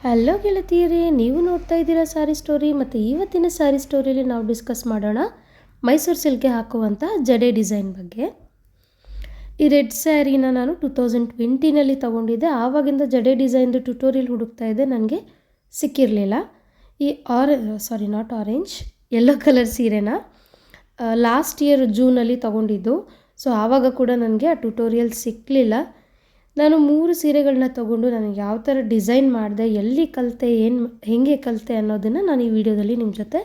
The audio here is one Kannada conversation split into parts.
ಹಲೋ ಗೆಳತಿಯರೇ, ನೀವು ನೋಡ್ತಾ ಇದ್ದೀರಾ ಸಾರಿ ಸ್ಟೋರಿ. ಮತ್ತು ಇವತ್ತಿನ ಸಾರಿ ಸ್ಟೋರಿಯಲ್ಲಿ ನಾವು ಡಿಸ್ಕಸ್ ಮಾಡೋಣ ಮೈಸೂರು ಸಿಲ್ಕ್ಗೆ ಹಾಕುವಂಥ ಜಡೆ ಡಿಸೈನ್ ಬಗ್ಗೆ. ಈ ರೆಡ್ ಸ್ಯಾರಿನ ನಾನು 2020ನಲ್ಲಿ ತೊಗೊಂಡಿದ್ದೆ. ಆವಾಗಿಂದ ಜಡೆ ಡಿಸೈನ್ದು ಟ್ಯುಟೋರಿಯಲ್ ಹುಡುಕ್ತಾ ಇದ್ದೆ, ನನಗೆ ಸಿಕ್ಕಿರಲಿಲ್ಲ. ಈ ನಾಟ್ ಆರೆಂಜ್, ಯೆಲ್ಲೋ ಕಲರ್ ಸೀರೆನ ಲಾಸ್ಟ್ ಇಯರ್ ಜೂನಲ್ಲಿ ತೊಗೊಂಡಿದ್ದು. ಸೊ ಆವಾಗ ಕೂಡ ನನಗೆ ಆ ಟ್ಯುಟೋರಿಯಲ್ ಸಿಕ್ಕಲಿಲ್ಲ. ನಾನು 3 ಸೀರೆಗಳನ್ನ ತೊಗೊಂಡು ನನಗೆ ಯಾವ ಥರ ಡಿಸೈನ್ ಮಾಡಿದೆ, ಎಲ್ಲಿ ಕಲಿತೆ, ಹೇಗೆ ಕಲಿತೆ ಅನ್ನೋದನ್ನು ನಾನು ಈ ವಿಡಿಯೋದಲ್ಲಿ ನಿಮ್ಮ ಜೊತೆ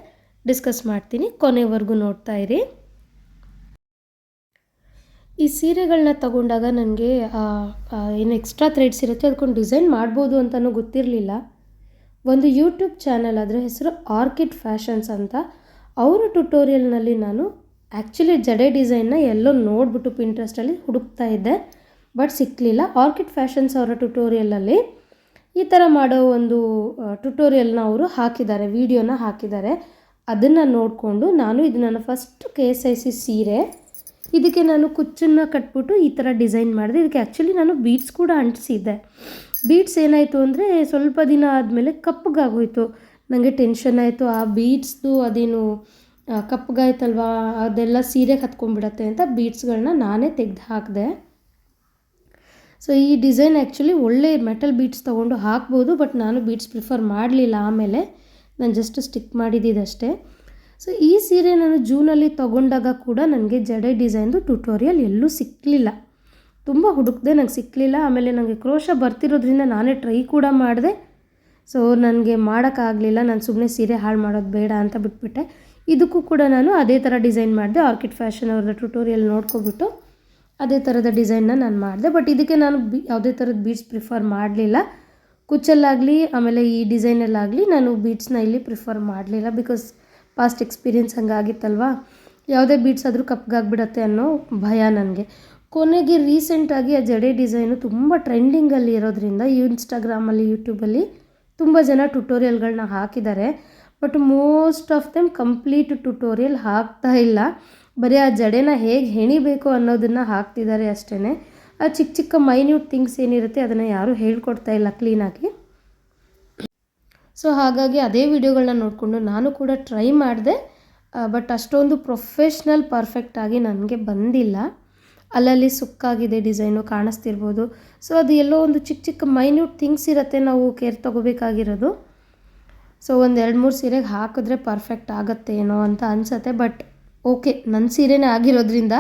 ಡಿಸ್ಕಸ್ ಮಾಡ್ತೀನಿ. ಕೊನೆವರೆಗೂ ನೋಡ್ತಾ ಇರಿ. ಈ ಸೀರೆಗಳನ್ನ ತೊಗೊಂಡಾಗ ನನಗೆ ಏನು ಎಕ್ಸ್ಟ್ರಾ ಥ್ರೆಡ್ಸ್ ಇರುತ್ತೆ ಅದಕ್ಕೊಂದು ಡಿಸೈನ್ ಮಾಡ್ಬೋದು ಅಂತಲೂ ಗೊತ್ತಿರಲಿಲ್ಲ. ಒಂದು ಯೂಟ್ಯೂಬ್ ಚಾನಲ್, ಅದರ ಹೆಸರು ಆರ್ಕಿಡ್ ಫ್ಯಾಷನ್ಸ್ ಅಂತ. ಅವರ ಟ್ಯುಟೋರಿಯಲ್ನಲ್ಲಿ ನಾನು ಆ್ಯಕ್ಚುಲಿ ಜಡೆ ಡಿಸೈನ್ನ ಎಲ್ಲೋ ನೋಡಿಬಿಟ್ಟು ಪಿಂಟ್ರೆಸ್ಟಲ್ಲಿ ಹುಡುಕ್ತಾ ಇದ್ದೆ, ಬಟ್ ಸಿಕ್ಕಲಿಲ್ಲ. ಆರ್ಕಿಡ್ ಫ್ಯಾಷನ್ಸ್ ಅವರ ಟ್ಯುಟೋರಿಯಲಲ್ಲಿ ಈ ಥರ ಮಾಡೋ ಒಂದು ಟ್ಯುಟೋರಿಯಲ್ನ ಅವರು ಹಾಕಿದ್ದಾರೆ, ವಿಡಿಯೋನ ಹಾಕಿದ್ದಾರೆ. ಅದನ್ನು ನೋಡಿಕೊಂಡು ನಾನು ಇದು ನನ್ನ ಫಸ್ಟ್ KSIC ಸೀರೆ. ಇದಕ್ಕೆ ನಾನು ಕುಚ್ಚನ್ನು ಕಟ್ಬಿಟ್ಟು ಈ ಥರ ಡಿಸೈನ್ ಮಾಡಿದೆ. ಇದಕ್ಕೆ ಆ್ಯಕ್ಚುಲಿ ನಾನು ಬೀಡ್ಸ್ ಕೂಡ ಅಂಟಿಸಿದ್ದೆ. ಬೀಡ್ಸ್ ಏನಾಯಿತು ಅಂದರೆ ಸ್ವಲ್ಪ ದಿನ ಆದಮೇಲೆ ಕಪ್ಪಗಾಗೋಯಿತು. ನನಗೆ ಟೆನ್ಷನ್ ಆಯಿತು, ಆ ಬೀಡ್ಸ್ದು ಅದೇನು ಕಪ್ಪಗಾಯ್ತಲ್ವ, ಅದೆಲ್ಲ ಸೀರೆಗೆ ಹತ್ಕೊಂಡ್ಬಿಡತ್ತೆ ಅಂತ ಬೀಡ್ಸ್ಗಳನ್ನ ನಾನೇ ತೆಗೆದು ಹಾಕಿದೆ. ಸೊ ಈ ಡಿಸೈನ್ ಆ್ಯಕ್ಚುಲಿ ಒಳ್ಳೆ ಮೆಟಲ್ ಬೀಡ್ಸ್ ತೊಗೊಂಡು ಹಾಕ್ಬೋದು, ಬಟ್ ನಾನು ಬೀಡ್ಸ್ ಪ್ರಿಫರ್ ಮಾಡಲಿಲ್ಲ. ಆಮೇಲೆ ನಾನು ಜಸ್ಟ್ ಸ್ಟಿಕ್ ಮಾಡಿದ್ದಿದ್ದಷ್ಟೇ. ಸೊ ಈ ಸೀರೆ ನಾನು ಜೂನಲ್ಲಿ ತೊಗೊಂಡಾಗ ಕೂಡ ನನಗೆ ಜಡೆ ಡಿಸೈನ್ದು ಟ್ಯುಟೋರಿಯಲ್ ಎಲ್ಲೂ ಸಿಕ್ಕಲಿಲ್ಲ. ತುಂಬ ಹುಡುಕ್ದೆ, ನಂಗೆ ಸಿಕ್ಕಲಿಲ್ಲ. ಆಮೇಲೆ ನನಗೆ ಕ್ರೋಶ ಬರ್ತಿರೋದ್ರಿಂದ ನಾನೇ ಟ್ರೈ ಕೂಡ ಮಾಡಿದೆ. ಸೊ ನನಗೆ ಮಾಡೋಕ್ಕಾಗಲಿಲ್ಲ. ನಾನು ಸುಮ್ಮನೆ ಸೀರೆ ಹಾಳು ಮಾಡೋದು ಬೇಡ ಅಂತ ಬಿಟ್ಬಿಟ್ಟೆ. ಇದಕ್ಕೂ ಕೂಡ ನಾನು ಅದೇ ಥರ ಡಿಸೈನ್ ಮಾಡಿದೆ. ಆರ್ಕಿಡ್ ಫ್ಯಾಷನ್ ಅವ್ರದ್ದು ಟ್ಯುಟೋರಿಯಲ್ ನೋಡ್ಕೊಬಿಟ್ಟು ಅದೇ ಥರದ ಡಿಸೈನ್ನ ನಾನು ಮಾಡಿದೆ. ಬಟ್ ಇದಕ್ಕೆ ನಾನು ಯಾವುದೇ ಥರದ ಬೀಡ್ಸ್ ಪ್ರಿಫರ್ ಮಾಡಲಿಲ್ಲ. ಕುಚ್ಚಲ್ಲಾಗಲಿ ಆಮೇಲೆ ಈ ಡಿಸೈನಲ್ಲಾಗಲಿ ನಾನು ಬೀಡ್ಸ್ನ ಇಲ್ಲಿ ಪ್ರಿಫರ್ ಮಾಡಲಿಲ್ಲ. ಬಿಕಾಸ್ ಪಾಸ್ಟ್ ಎಕ್ಸ್ಪೀರಿಯೆನ್ಸ್ ಹಂಗಾಗಿತ್ತಲ್ವ, ಯಾವುದೇ ಬೀಡ್ಸ್ ಆದರೂ ಕಪ್ಪಗಾಗ್ಬಿಡತ್ತೆ ಅನ್ನೋ ಭಯ ನನಗೆ. ಕೊನೆಗೆ ರೀಸೆಂಟಾಗಿ ಆ ಜಡೆ ಡಿಸೈನು ತುಂಬ ಟ್ರೆಂಡಿಂಗಲ್ಲಿ ಇರೋದ್ರಿಂದ ಇನ್ಸ್ಟಾಗ್ರಾಮಲ್ಲಿ, ಯೂಟ್ಯೂಬಲ್ಲಿ ತುಂಬ ಜನ ಟ್ಯುಟೋರಿಯಲ್ಗಳನ್ನ ಹಾಕಿದ್ದಾರೆ. But most of them complete tutorial ಹಾಕ್ತಾ ಇಲ್ಲ. ಬರೀ ಆ ಜಡೆನ ಹೇಗೆ ಹೆಣಿಬೇಕು ಅನ್ನೋದನ್ನು ಹಾಕ್ತಿದ್ದಾರೆ ಅಷ್ಟೇ. ಆ ಚಿಕ್ಕ ಚಿಕ್ಕ ಮೈನ್ಯೂಟ್ ಥಿಂಗ್ಸ್ ಏನಿರುತ್ತೆ ಅದನ್ನು ಯಾರೂ ಹೇಳ್ಕೊಡ್ತಾ ಇಲ್ಲ ಕ್ಲೀನಾಗಿ. ಸೊ ಹಾಗಾಗಿ ಅದೇ ವಿಡಿಯೋಗಳನ್ನ ನೋಡಿಕೊಂಡು ನಾನು ಕೂಡ ಟ್ರೈ ಮಾಡಿದೆ. ಬಟ್ ಅಷ್ಟೊಂದು ಪ್ರೊಫೆಷ್ನಲ್ ಪರ್ಫೆಕ್ಟಾಗಿ ನನಗೆ ಬಂದಿಲ್ಲ. ಅಲ್ಲಲ್ಲಿ ಸುಕ್ಕಾಗಿದೆ, ಡಿಸೈನು ಕಾಣಿಸ್ತಿರ್ಬೋದು. ಸೊ ಅದು ಎಲ್ಲೋ ಒಂದು ಚಿಕ್ಕ ಚಿಕ್ಕ ಮೈನ್ಯೂಟ್ ಥಿಂಗ್ಸ್ ಇರುತ್ತೆ, ನಾವು ಕೇರ್ ತೊಗೋಬೇಕಾಗಿರೋದು. ಸೊ ಒಂದು 2-3 ಸೀರೆಗೆ ಹಾಕಿದ್ರೆ ಪರ್ಫೆಕ್ಟ್ ಆಗುತ್ತೆ ಏನೋ ಅಂತ ಅನಿಸುತ್ತೆ. ಬಟ್ ಓಕೆ, ನನ್ನ ಸೀರೆನೇ ಆಗಿರೋದ್ರಿಂದ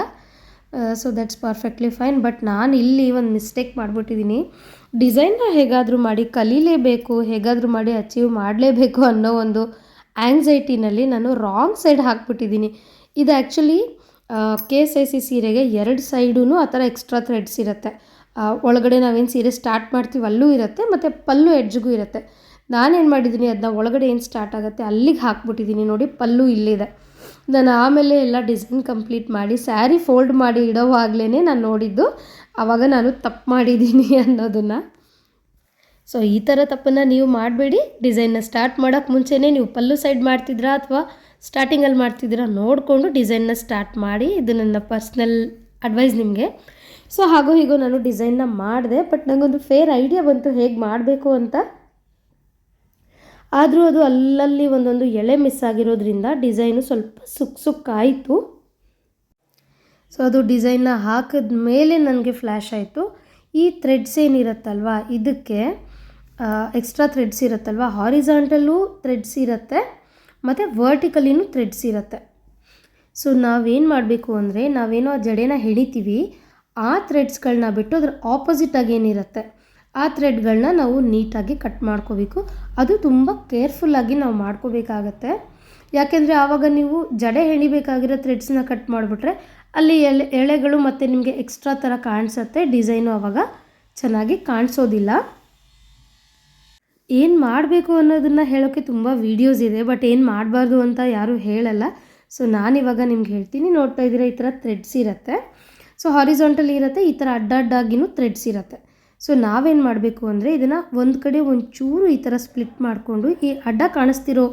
so that's perfectly fine. But ನಾನು ಇಲ್ಲಿ ಒಂದು ಮಿಸ್ಟೇಕ್ ಮಾಡಿಬಿಟ್ಟಿದ್ದೀನಿ. ಡಿಸೈನ್ನ ಹೇಗಾದರೂ ಮಾಡಿ ಕಲೀಲೇಬೇಕು, ಹೇಗಾದರೂ ಮಾಡಿ ಅಚೀವ್ ಮಾಡಲೇಬೇಕು ಅನ್ನೋ ಒಂದು ಆ್ಯಂಗ್ಸೈಟಿನಲ್ಲಿ ನಾನು ರಾಂಗ್ ಸೈಡ್ ಹಾಕ್ಬಿಟ್ಟಿದ್ದೀನಿ. ಇದು ಆ್ಯಕ್ಚುಲಿ KSIC ಸೀರೆಗೆ 2 ಸೈಡೂ ಆ ಥರ ಎಕ್ಸ್ಟ್ರಾ ಥ್ರೆಡ್ಸ್ ಇರುತ್ತೆ. ಒಳಗಡೆ ನಾವೇನು ಸೀರೆ ಸ್ಟಾರ್ಟ್ ಮಾಡ್ತೀವಿ ಅಲ್ಲೂ ಇರುತ್ತೆ, ಮತ್ತು ಪಲ್ಲು ಎಡ್ಜ್ಗೂ ಇರುತ್ತೆ. ನಾನೇನು ಮಾಡಿದ್ದೀನಿ, ಅದನ್ನ ಒಳಗಡೆ ಏನು ಸ್ಟಾರ್ಟ್ ಆಗುತ್ತೆ ಅಲ್ಲಿಗೆ ಹಾಕ್ಬಿಟ್ಟಿದ್ದೀನಿ. ನೋಡಿ, ಪಲ್ಲು ಇಲ್ಲಿದೆ. ನಾನು ಆಮೇಲೆ ಎಲ್ಲ ಡಿಸೈನ್ ಕಂಪ್ಲೀಟ್ ಮಾಡಿ ಸ್ಯಾರಿ ಫೋಲ್ಡ್ ಮಾಡಿ ಇಡೋವಾಗಲೇ ನಾನು ನೋಡಿದ್ದು, ಆವಾಗ ನಾನು ತಪ್ಪು ಮಾಡಿದ್ದೀನಿ ಅನ್ನೋದನ್ನು. ಸೊ ಈ ಥರ ತಪ್ಪನ್ನು ನೀವು ಮಾಡಬೇಡಿ. ಡಿಸೈನ್ನ ಸ್ಟಾರ್ಟ್ ಮಾಡೋಕ್ಕೆ ಮುಂಚೆನೇ ನೀವು ಪಲ್ಲು ಸೈಡ್ ಮಾಡ್ತಿದ್ರಾ ಅಥವಾ ಸ್ಟಾರ್ಟಿಂಗಲ್ಲಿ ಮಾಡ್ತಿದ್ದೀರಾ ನೋಡಿಕೊಂಡು ಡಿಸೈನ್ನ ಸ್ಟಾರ್ಟ್ ಮಾಡಿ. ಇದು ನನ್ನ ಪರ್ಸ್ನಲ್ ಅಡ್ವೈಸ್ ನಿಮಗೆ. ಸೊ ಹಾಗೋ ಹೀಗೋ ನಾನು ಡಿಸೈನ್ನ ಮಾಡಿದೆ. ಬಟ್ ನನಗೊಂದು ಫೇರ್ ಐಡಿಯಾ ಬಂತು ಹೇಗೆ ಮಾಡಬೇಕು ಅಂತ. ಆದರೂ ಅದು ಅಲ್ಲಲ್ಲಿ ಒಂದೊಂದು ಎಳೆ ಮಿಸ್ ಆಗಿರೋದ್ರಿಂದ ಡಿಸೈನು ಸ್ವಲ್ಪ ಸುಕ್ಕಾಯಿತು. ಸೊ ಅದು ಡಿಸೈನ್ನ ಹಾಕಿದ ಮೇಲೆ ನನಗೆ ಫ್ಲ್ಯಾಶ್ ಆಯಿತು. ಈ ಥ್ರೆಡ್ಸ್ ಏನಿರುತ್ತಲ್ವ, ಇದಕ್ಕೆ ಎಕ್ಸ್ಟ್ರಾ ಥ್ರೆಡ್ಸ್ ಇರುತ್ತಲ್ವ, ಹಾರಿಜಾಂಟಲ್ಲೂ ಥ್ರೆಡ್ಸ್ ಇರುತ್ತೆ ಮತ್ತು ವರ್ಟಿಕಲಿನೂ ಥ್ರೆಡ್ಸ್ ಇರುತ್ತೆ. ಸೊ ನಾವೇನು ಮಾಡಬೇಕು ಅಂದರೆ, ನಾವೇನೋ ಆ ಜಡೆನ ಹೆಣಿತೀವಿ, ಆ ಥ್ರೆಡ್ಸ್ಗಳನ್ನ ಬಿಟ್ಟು ಅದ್ರ ಆಪೋಸಿಟಾಗಿ ಏನಿರುತ್ತೆ ಆ ಥ್ರೆಡ್ಗಳನ್ನ ನಾವು ನೀಟಾಗಿ ಕಟ್ ಮಾಡ್ಕೋಬೇಕು. ಅದು ತುಂಬ ಕೇರ್ಫುಲ್ಲಾಗಿ ನಾವು ಮಾಡ್ಕೋಬೇಕಾಗತ್ತೆ. ಯಾಕೆಂದರೆ ಆವಾಗ ನೀವು ಜಡೆ ಹೆಣಿಬೇಕಾಗಿರೋ ಥ್ರೆಡ್ಸ್ನ ಕಟ್ ಮಾಡಿಬಿಟ್ರೆ ಅಲ್ಲಿ ಎಳೆಗಳು ಮತ್ತು ನಿಮಗೆ ಎಕ್ಸ್ಟ್ರಾ ಥರ ಕಾಣಿಸುತ್ತೆ. ಡಿಸೈನು ಆವಾಗ ಚೆನ್ನಾಗಿ ಕಾಣಿಸೋದಿಲ್ಲ. ಏನು ಮಾಡಬೇಕು ಅನ್ನೋದನ್ನು ಹೇಳೋಕ್ಕೆ ತುಂಬ ವೀಡಿಯೋಸ್ ಇದೆ, ಬಟ್ ಏನು ಮಾಡಬಾರ್ದು ಅಂತ ಯಾರೂ ಹೇಳಲ್ಲ. ಸೊ ನಾನಿವಾಗ ನಿಮ್ಗೆ ಹೇಳ್ತೀನಿ. ನೋಡ್ತಾ ಇದ್ದೀರಾ, ಈ ಥರ ಥ್ರೆಡ್ಸ್ ಇರುತ್ತೆ. ಸೊ ಹಾರಿಜಾಂಟಲ್ ಇರುತ್ತೆ, ಈ ಥರ ಅಡ್ಡಾಗಿನೂ ಥ್ರೆಡ್ಸ್ ಇರುತ್ತೆ. ಸೊ ನಾವೇನು ಮಾಡಬೇಕು ಅಂದರೆ, ಇದನ್ನು ಒಂದು ಕಡೆ ಒಂಚೂರು ಈ ಥರ ಸ್ಪ್ಲಿಟ್ ಮಾಡಿಕೊಂಡು ಈ ಅಡ್ಡ ಕಾಣಿಸ್ತಿರೋ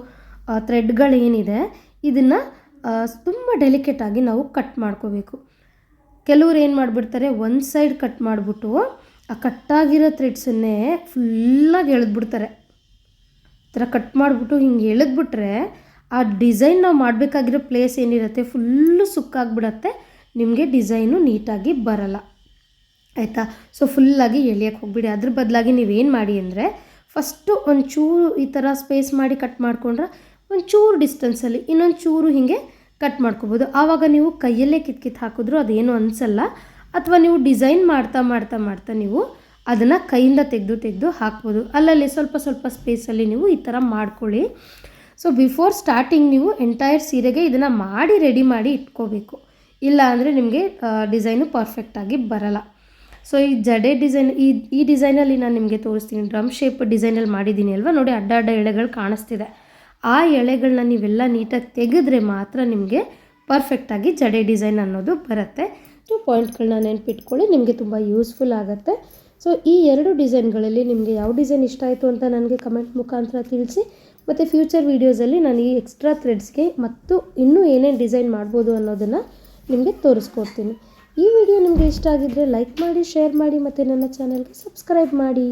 ಥ್ರೆಡ್ಗಳೇನಿದೆ ಇದನ್ನು ತುಂಬ ಡೆಲಿಕೇಟಾಗಿ ನಾವು ಕಟ್ ಮಾಡ್ಕೋಬೇಕು. ಕೆಲವ್ರು ಏನು ಮಾಡಿಬಿಡ್ತಾರೆ, ಒಂದು ಸೈಡ್ ಕಟ್ ಮಾಡಿಬಿಟ್ಟು ಆ ಕಟ್ಟಾಗಿರೋ ಥ್ರೆಡ್ಸನ್ನೇ ಫುಲ್ಲಾಗಿ ಎಳೆದ್ಬಿಡ್ತಾರೆ. ಥರ ಕಟ್ ಮಾಡಿಬಿಟ್ಟು ಹಿಂಗೆ ಎಳೆದ್ಬಿಟ್ರೆ ಆ ಡಿಸೈನ್ ನಾವು ಮಾಡಬೇಕಾಗಿರೋ ಪ್ಲೇಸ್ ಏನಿರುತ್ತೆ ಫುಲ್ಲು ಸುಕ್ಕಾಗ್ಬಿಡತ್ತೆ, ನಿಮಗೆ ಡಿಸೈನು ನೀಟಾಗಿ ಬರಲ್ಲ ಆಯಿತಾ. ಸೊ ಫುಲ್ಲಾಗಿ ಎಳಿಯೋಕ್ಕೆ ಹೋಗ್ಬಿಡಿ. ಅದ್ರ ಬದಲಾಗಿ ನೀವೇನು ಮಾಡಿ ಅಂದರೆ ಫಸ್ಟು ಒಂಚೂರು ಈ ಥರ ಸ್ಪೇಸ್ ಮಾಡಿ ಕಟ್ ಮಾಡಿಕೊಂಡ್ರೆ ಒಂಚೂರು ಡಿಸ್ಟೆನ್ಸಲ್ಲಿ ಇನ್ನೊಂದು ಚೂರು ಹೀಗೆ ಕಟ್ ಮಾಡ್ಕೊಬೋದು. ಆವಾಗ ನೀವು ಕೈಯಲ್ಲೇ ಕಿತ್ತು ಹಾಕಿದ್ರೂ ಅದೇನು ಅನಿಸಲ್ಲ. ಅಥವಾ ನೀವು ಡಿಸೈನ್ ಮಾಡ್ತಾ ಮಾಡ್ತಾ ಮಾಡ್ತಾ ನೀವು ಅದನ್ನು ಕೈಯಿಂದ ತೆಗೆದು ಹಾಕ್ಬೋದು. ಅಲ್ಲಲ್ಲಿ ಸ್ವಲ್ಪ ಸ್ವಲ್ಪ ಸ್ಪೇಸಲ್ಲಿ ನೀವು ಈ ಥರ ಮಾಡ್ಕೊಳ್ಳಿ. ಸೊ ಬಿಫೋರ್ ಸ್ಟಾರ್ಟಿಂಗ್ ನೀವು ಎಂಟೈರ್ ಸೀರೆಗೆ ಇದನ್ನು ಮಾಡಿ ರೆಡಿ ಮಾಡಿ ಇಟ್ಕೋಬೇಕು, ಇಲ್ಲ ಅಂದರೆ ನಿಮಗೆ ಡಿಸೈನು ಪರ್ಫೆಕ್ಟಾಗಿ ಬರಲ್ಲ. ಸೊ ಈ ಜಡೆ ಡಿಸೈನ್ ಈ ಡಿಸೈನಲ್ಲಿ ನಾನು ನಿಮಗೆ ತೋರಿಸ್ತೀನಿ. ಡ್ರಮ್ ಶೇಪ್ ಡಿಸೈನಲ್ಲಿ ಮಾಡಿದ್ದೀನಿ ಅಲ್ವಾ, ನೋಡಿ ಅಡ್ಡ ಅಡ್ಡ ಎಳೆಗಳು ಕಾಣಿಸ್ತಿದೆ. ಆ ಎಳೆಗಳನ್ನ ನೀವೆಲ್ಲ ನೀಟಾಗಿ ತೆಗೆದ್ರೆ ಮಾತ್ರ ನಿಮಗೆ ಪರ್ಫೆಕ್ಟಾಗಿ ಜಡೆ ಡಿಸೈನ್ ಅನ್ನೋದು ಬರುತ್ತೆ. ಟು ಪಾಯಿಂಟ್ಗಳನ್ನ ನೆನಪಿಟ್ಕೊಳ್ಳಿ, ನಿಮಗೆ ತುಂಬ ಯೂಸ್ಫುಲ್ ಆಗುತ್ತೆ. ಸೊ ಈ 2 ಡಿಸೈನ್ಗಳಲ್ಲಿ ನಿಮಗೆ ಯಾವ ಡಿಸೈನ್ ಇಷ್ಟ ಆಯಿತು ಅಂತ ನನಗೆ ಕಮೆಂಟ್ ಮುಖಾಂತರ ತಿಳಿಸಿ. ಮತ್ತು ಫ್ಯೂಚರ್ ವೀಡಿಯೋಸಲ್ಲಿ ನಾನು ಈ ಎಕ್ಸ್ಟ್ರಾ ಥ್ರೆಡ್ಸ್ಗೆ ಮತ್ತು ಇನ್ನೂ ಏನೇನು ಡಿಸೈನ್ ಮಾಡ್ಬೋದು ಅನ್ನೋದನ್ನು ನಿಮಗೆ ತೋರಿಸ್ಕೊಡ್ತೀನಿ. ಈ ವಿಡಿಯೋ ನಿಮಗೆ ಇಷ್ಟ ಆಗಿದ್ದರೆ ಲೈಕ್ ಮಾಡಿ, ಶೇರ್ ಮಾಡಿ ಮತ್ತು ನನ್ನ ಚಾನಲ್ಗೆ ಸಬ್ಸ್ಕ್ರೈಬ್ ಮಾಡಿ.